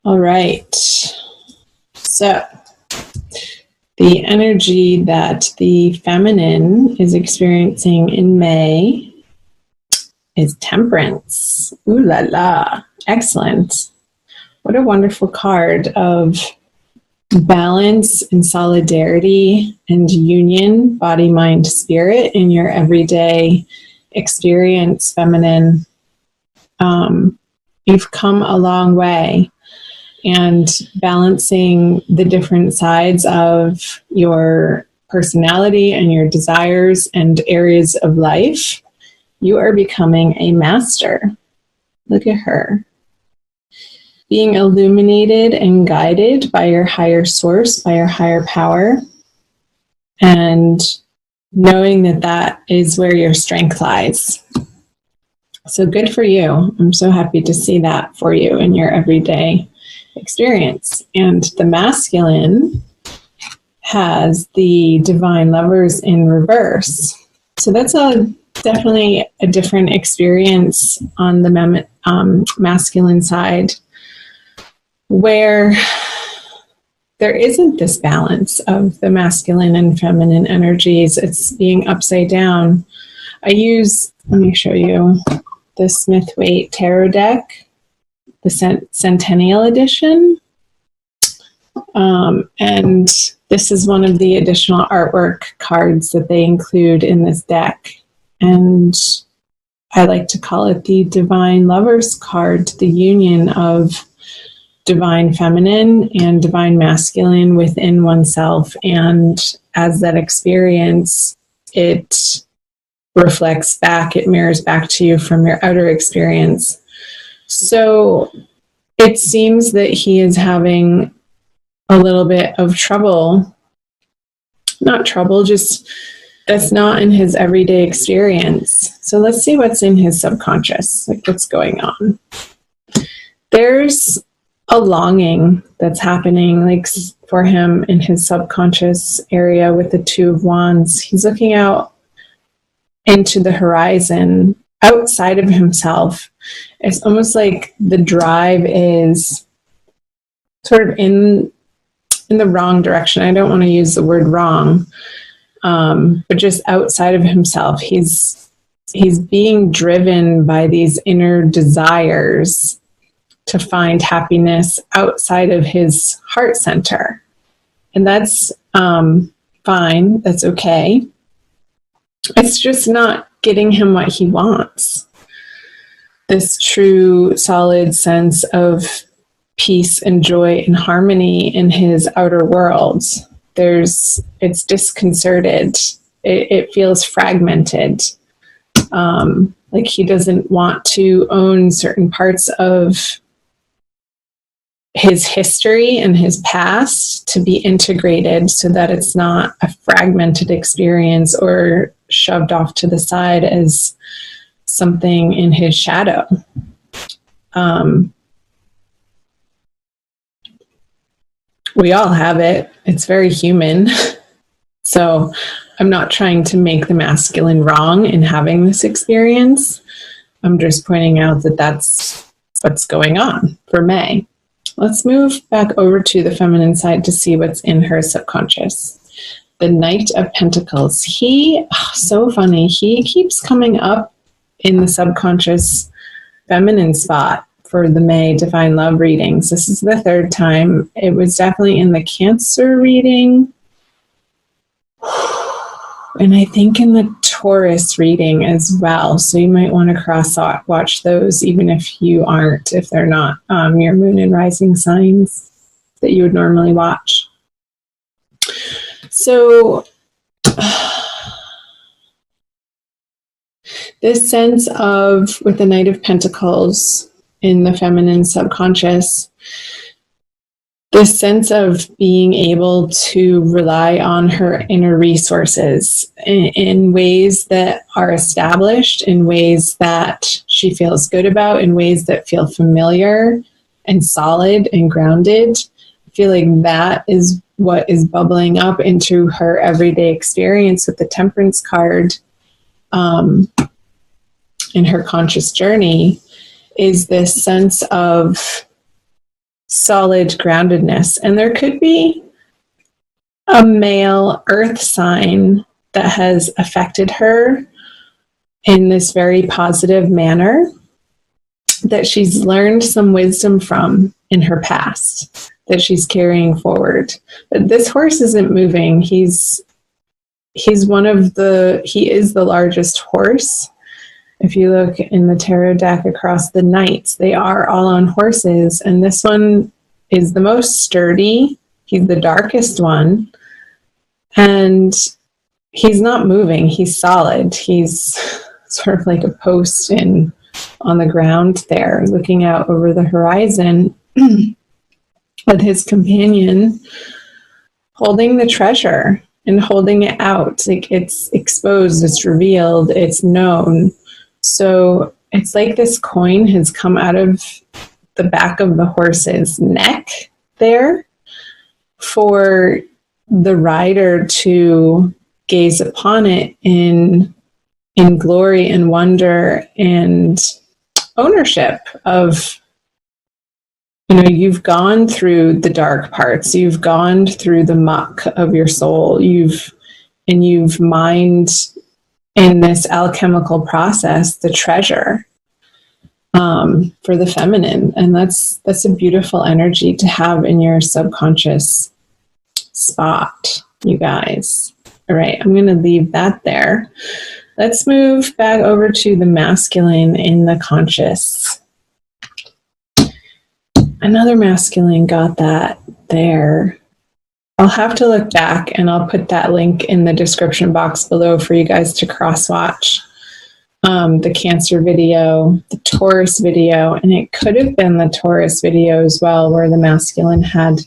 All right. So the energy that the feminine is experiencing in May is temperance. Ooh la la. Excellent. What a wonderful card of balance and solidarity and union, body, mind, spirit in your everyday experience, feminine. You've come a long way, and balancing the different sides of your personality and your desires and areas of life, you are becoming a master. Look at her. Being illuminated and guided by your higher source, by your higher power, and knowing that that is where your strength lies. So good for you. I'm so happy to see that for you in your everyday experience. And the masculine has the divine lovers in reverse. So that's definitely a different experience on the masculine side, where there isn't this balance of the masculine and feminine energies. It's being upside down. Let me show you the Smith-Waite Tarot deck, the Centennial Edition. And this is one of the additional artwork cards that they include in this deck. And I like to call it the Divine Lovers card, the union of divine feminine and divine masculine within oneself. And as that experience, it reflects back, it mirrors back to you from your outer experience. So it seems that he is having a little bit of trouble, not trouble, just that's not in his everyday experience. So let's see what's in his subconscious, like what's going on. There's a longing that's happening, like for him in his subconscious area with the Two of Wands. He's looking out into the horizon outside of himself. It's almost like the drive is sort of in the wrong direction. I don't want to use the word wrong, but just outside of himself. He's being driven by these inner desires to find happiness outside of his heart center. And that's fine. That's okay. It's just not getting him what he wants. This true, solid sense of peace and joy and harmony in his outer world. It's disconcerted. It feels fragmented. Like he doesn't want to own certain parts of his history and his past to be integrated so that it's not a fragmented experience or shoved off to the side as something in his shadow. We all have it. It's very human. So I'm not trying to make the masculine wrong in having this experience. I'm just pointing out that that's what's going on for May. Let's move back over to the feminine side to see what's in her subconscious. The Knight of Pentacles. So funny. He keeps coming up in the subconscious feminine spot for the May Divine Love readings. This is the third time. It was definitely in the Cancer reading. And I think in the Taurus reading as well. So you might want to watch those, even if they're not your moon and rising signs that you would normally watch. So this sense of, with the Knight of Pentacles in the feminine subconscious, this sense of being able to rely on her inner resources in ways that are established, in ways that she feels good about, in ways that feel familiar and solid and grounded. I feel like that is what is bubbling up into her everyday experience with the Temperance card in her conscious journey, is this sense of solid groundedness. And there could be a male earth sign that has affected her in this very positive manner that she's learned some wisdom from in her past that she's carrying forward. But this horse isn't moving. He is the largest horse. If you look in the tarot deck across the knights, they are all on horses, and this one is the most sturdy. He's the darkest one, and he's not moving. He's solid. He's sort of like a post on the ground there, looking out over the horizon with his companion holding the treasure and holding it out. Like, it's exposed, it's revealed, it's known. So it's like this coin has come out of the back of the horse's neck there for the rider to gaze upon it in glory and wonder and ownership of, you've gone through the dark parts, you've gone through the muck of your soul, you've mined in this alchemical process the treasure for the feminine. And that's a beautiful energy to have in your subconscious spot, you guys. All right, I'm going to leave that there. Let's move back over to the masculine in the conscious. Another masculine got that there. I'll have to look back, and I'll put that link in the description box below for you guys to cross-watch the Cancer video, the Taurus video, and it could have been the Taurus video as well, where the masculine had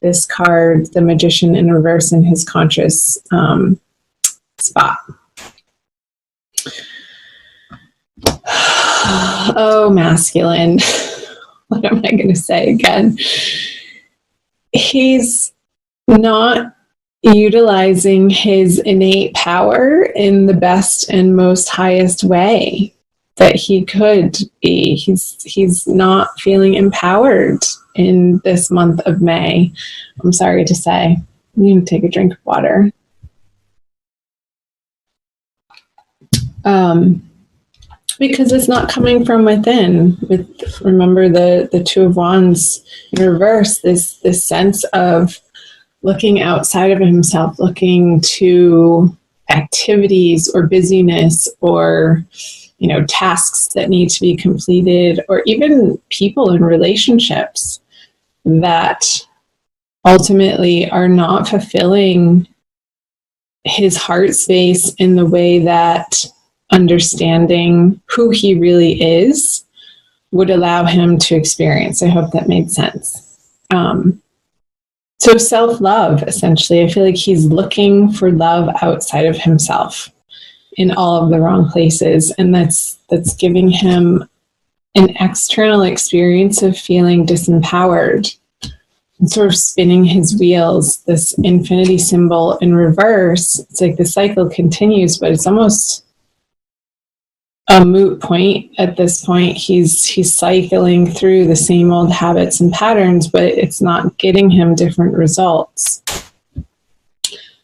this card, the Magician in reverse, in his conscious spot. Oh, masculine. What am I going to say again? He's not utilizing his innate power in the best and most highest way that he could be. He's not feeling empowered in this month of May. I'm sorry to say. I'm going to take a drink of water. Because it's not coming from within. Remember the Two of Wands in reverse, this sense of looking outside of himself, looking to activities or busyness or tasks that need to be completed, or even people in relationships that ultimately are not fulfilling his heart space in the way that understanding who he really is would allow him to experience. I hope that made sense. So self-love, essentially. I feel like he's looking for love outside of himself in all of the wrong places. And that's giving him an external experience of feeling disempowered and sort of spinning his wheels. This infinity symbol in reverse, it's like the cycle continues, but it's almost a moot point at this point. He's cycling through the same old habits and patterns, but it's not getting him different results.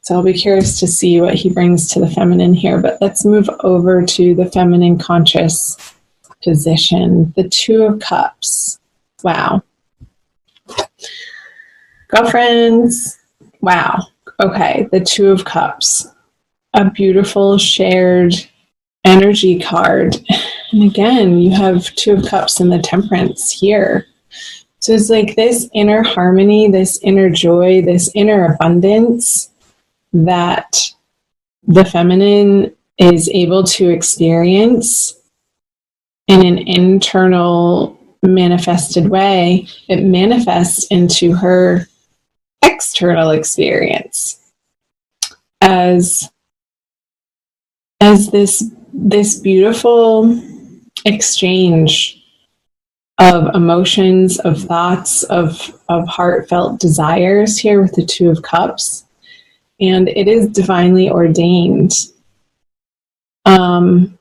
So I'll be curious to see what he brings to the feminine here. But let's move over to the feminine conscious position. The Two of Cups. Wow. Girlfriends. Wow. Okay, the Two of Cups. A beautiful shared energy card. And again, you have Two of Cups in the Temperance here. So it's like this inner harmony, this inner joy, this inner abundance that the feminine is able to experience in an internal manifested way. It manifests into her external experience as this beautiful exchange of emotions, of thoughts, of heartfelt desires here with the Two of Cups. And it is divinely ordained. I'm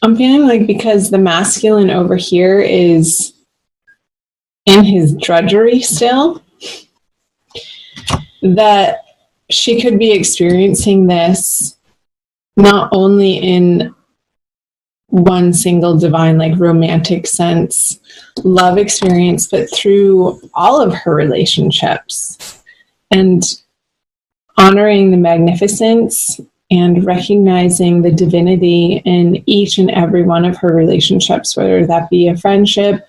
feeling like because the masculine over here is in his drudgery still, that she could be experiencing this not only in one single divine, like romantic sense, love experience, but through all of her relationships, and honoring the magnificence and recognizing the divinity in each and every one of her relationships, whether that be a friendship,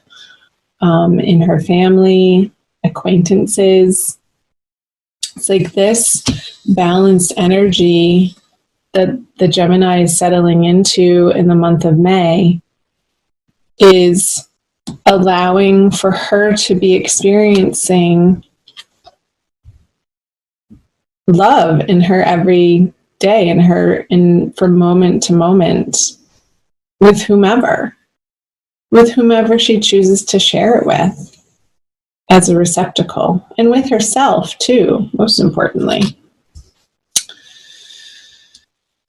in her family, acquaintances. It's like this balanced energy that the Gemini is settling into in the month of May is allowing for her to be experiencing love in her every day, from moment to moment, with whomever she chooses to share it with as a receptacle, and with herself too, most importantly.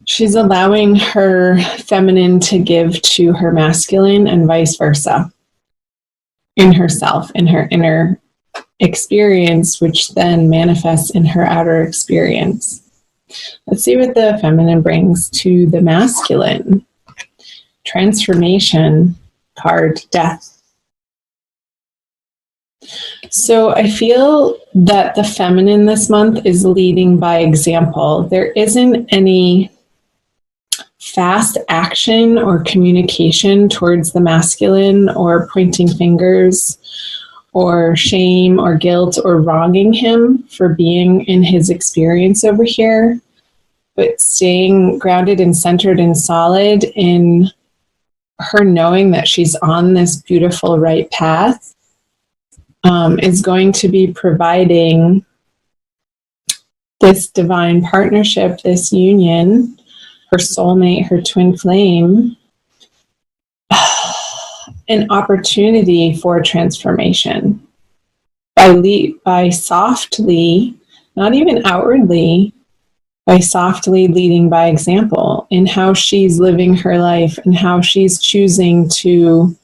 She's allowing her feminine to give to her masculine and vice versa in herself, in her inner experience, which then manifests in her outer experience. Let's see what the feminine brings to the masculine. Transformation card, Death. So I feel that the feminine this month is leading by example. There isn't any fast action or communication towards the masculine, or pointing fingers, or shame or guilt, or wronging him for being in his experience over here, but staying grounded and centered and solid in her knowing that she's on this beautiful right path, is going to be providing this divine partnership, this union, her soulmate, her twin flame, an opportunity for transformation by softly, not even outwardly, by softly leading by example in how she's living her life and how she's choosing to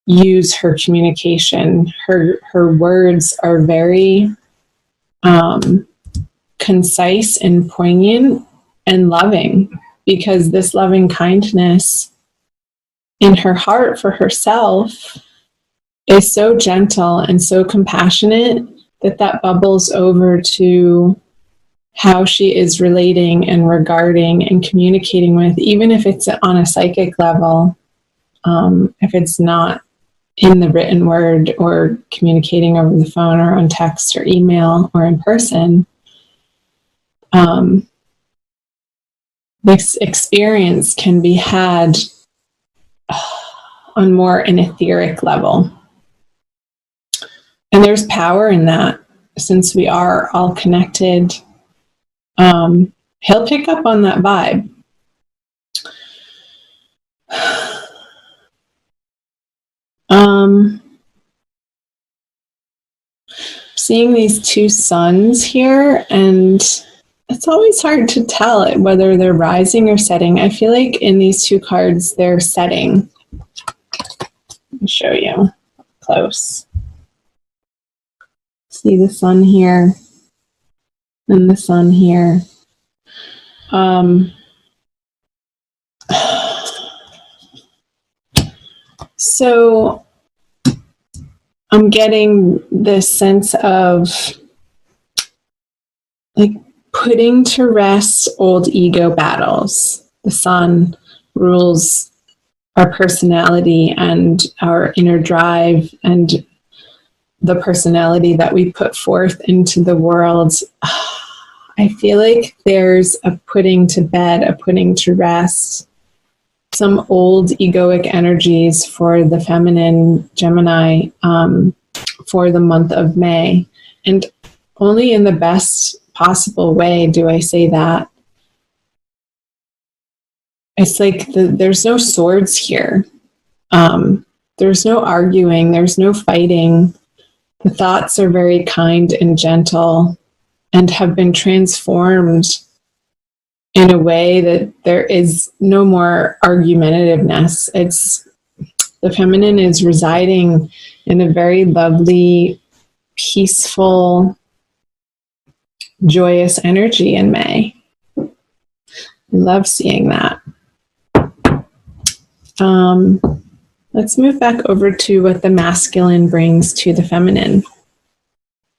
use her communication. Her words are very concise and poignant and loving, because this loving kindness in her heart for herself is so gentle and so compassionate that bubbles over to how she is relating and regarding and communicating with, even if it's on a psychic level, if it's not in the written word or communicating over the phone or on text or email or in person. This experience can be had on more an etheric level. And there's power in that, since we are all connected. He'll pick up on that vibe. Seeing these two suns here, and it's always hard to tell whether they're rising or setting. I feel like in these two cards, they're setting. Let me show you close. See the sun here and the sun here. So I'm getting this sense of like putting to rest old ego battles. The sun rules our personality and our inner drive and the personality that we put forth into the world. I feel like there's a putting to bed, a putting to rest, some old egoic energies for the feminine Gemini for the month of May. And only in the best possible way do I say that. It's like there's no swords here. There's no arguing. There's no fighting. The thoughts are very kind and gentle and have been transformed in a way that there is no more argumentativeness. It's The feminine is residing in a very lovely, peaceful, joyous energy in May. I love seeing that. Let's move back over to what the masculine brings to the feminine.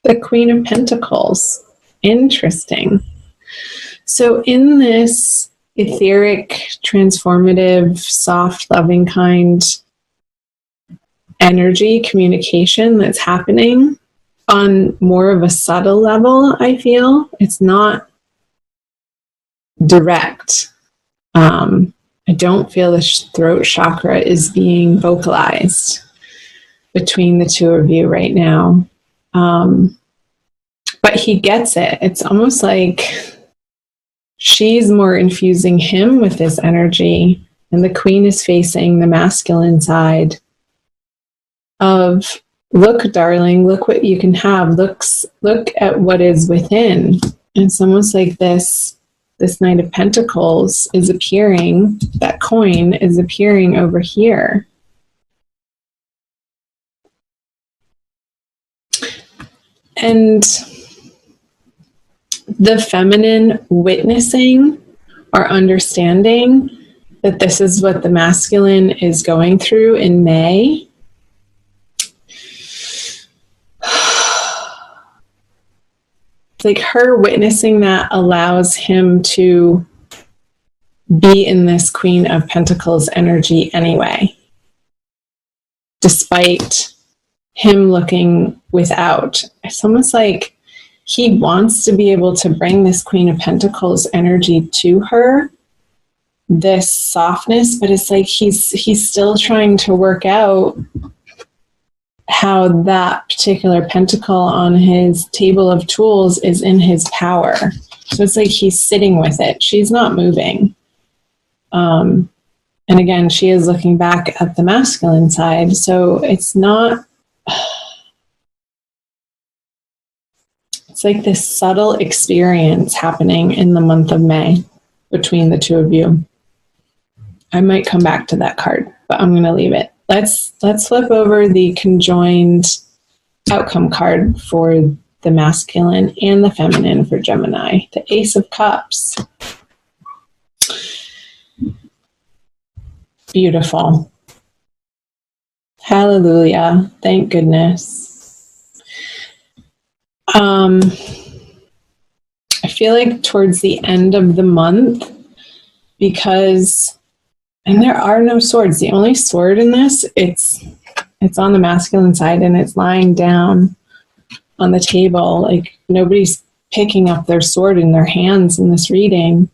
The Queen of Pentacles. Interesting. So in this etheric, transformative, soft, loving kind energy, communication that's happening on more of a subtle level, I feel. It's not direct. I don't feel the throat chakra is being vocalized between the two of you right now. But he gets it. It's almost like she's more infusing him with this energy, and the Queen is facing the masculine side of, look, darling, look what you can have. Look at what is within. And it's almost like this Knight of Pentacles is appearing, that coin is appearing over here. And the feminine witnessing or understanding that this is what the masculine is going through in May. Like her witnessing that allows him to be in this Queen of Pentacles energy anyway, despite him looking without. It's almost like he wants to be able to bring this Queen of Pentacles energy to her, this softness, but it's like he's still trying to work out how that particular pentacle on his table of tools is in his power. So it's like he's sitting with it. She's not moving. And again, she is looking back at the masculine side. So it's not, it's like this subtle experience happening in the month of May between the two of you. I might come back to that card, but I'm going to leave it. Let's flip over the conjoined outcome card for the masculine and the feminine for Gemini. The Ace of Cups. Beautiful. Hallelujah. Thank goodness. I feel like towards the end of the month, because, and there are no swords. The only sword in this, it's on the masculine side and it's lying down on the table. Like nobody's picking up their sword in their hands in this reading.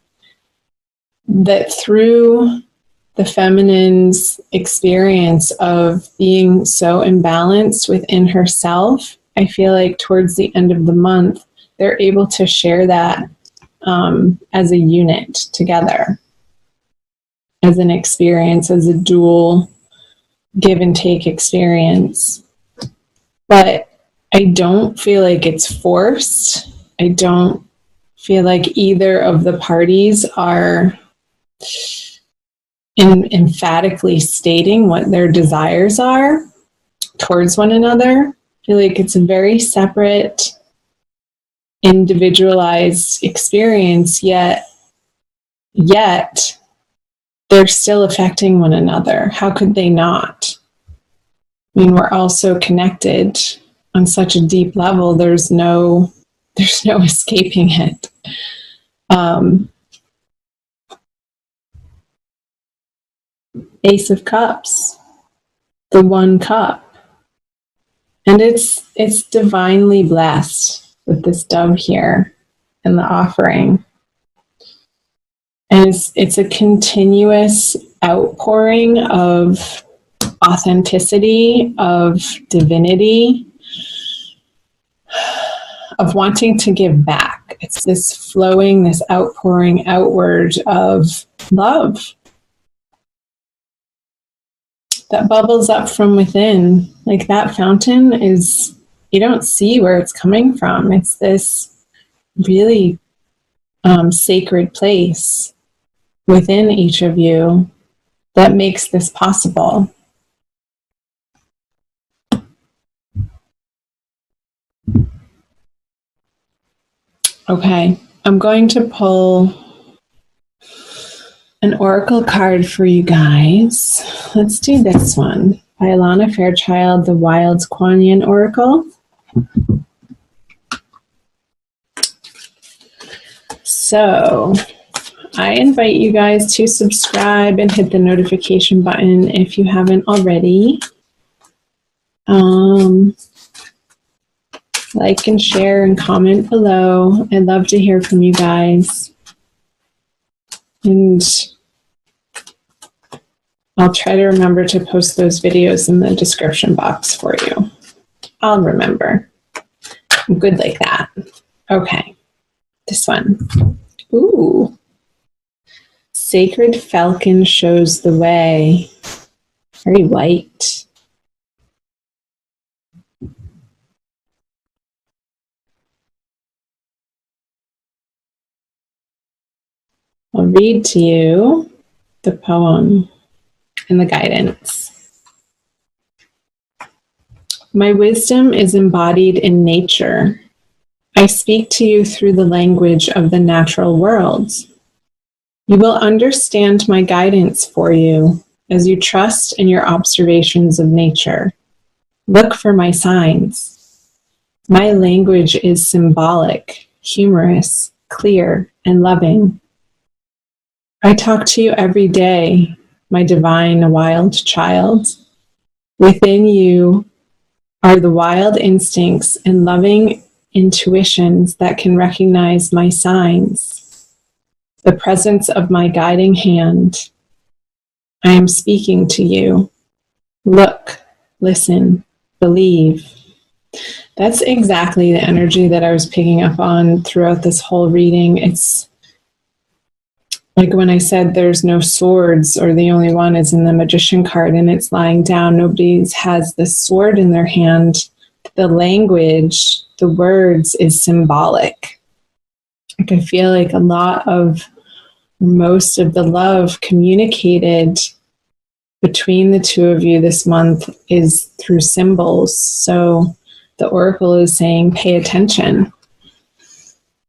That through the feminine's experience of being so imbalanced within herself, I feel like towards the end of the month, they're able to share that as a unit together, as an experience, as a dual give and take experience. But I don't feel like it's forced. I don't feel like either of the parties are emphatically stating what their desires are towards one another. I feel like it's a very separate, individualized experience, yet they're still affecting one another. How could they not? I mean, we're all so connected on such a deep level. There's no escaping it. Ace of Cups, the one cup. And it's divinely blessed with this dove here and the offering. And it's a continuous outpouring of authenticity, of divinity, of wanting to give back. It's this flowing, this outpouring outward of love that bubbles up from within. Like that fountain is, you don't see where it's coming from. It's this really sacred place within each of you that makes this possible. Okay, I'm going to pull an oracle card for you guys. Let's do this one by Alana Fairchild, the Wild Quanian Oracle. So I invite you guys to subscribe and hit the notification button if you haven't already. Like and share and comment below. I'd love to hear from you guys. And I'll try to remember to post those videos in the description box for you. I'll remember. I'm good like that. Okay, this one. Ooh. Sacred Falcon shows the way. Very white. I'll read to you the poem and the guidance. My wisdom is embodied in nature. I speak to you through the language of the natural world. You will understand my guidance for you as you trust in your observations of nature. Look for my signs. My language is symbolic, humorous, clear, and loving. I talk to you every day, my divine wild child. Within you are the wild instincts and loving intuitions that can recognize my signs, the presence of my guiding hand. I am speaking to you. Look, listen, believe. That's exactly the energy that I was picking up on throughout this whole reading. It's like when I said there's no swords, or the only one is in the Magician card and it's lying down. Nobody has the sword in their hand. The language, the words is symbolic. Like I feel like a lot of, most of the love communicated between the two of you this month is through symbols. So the oracle is saying, pay attention.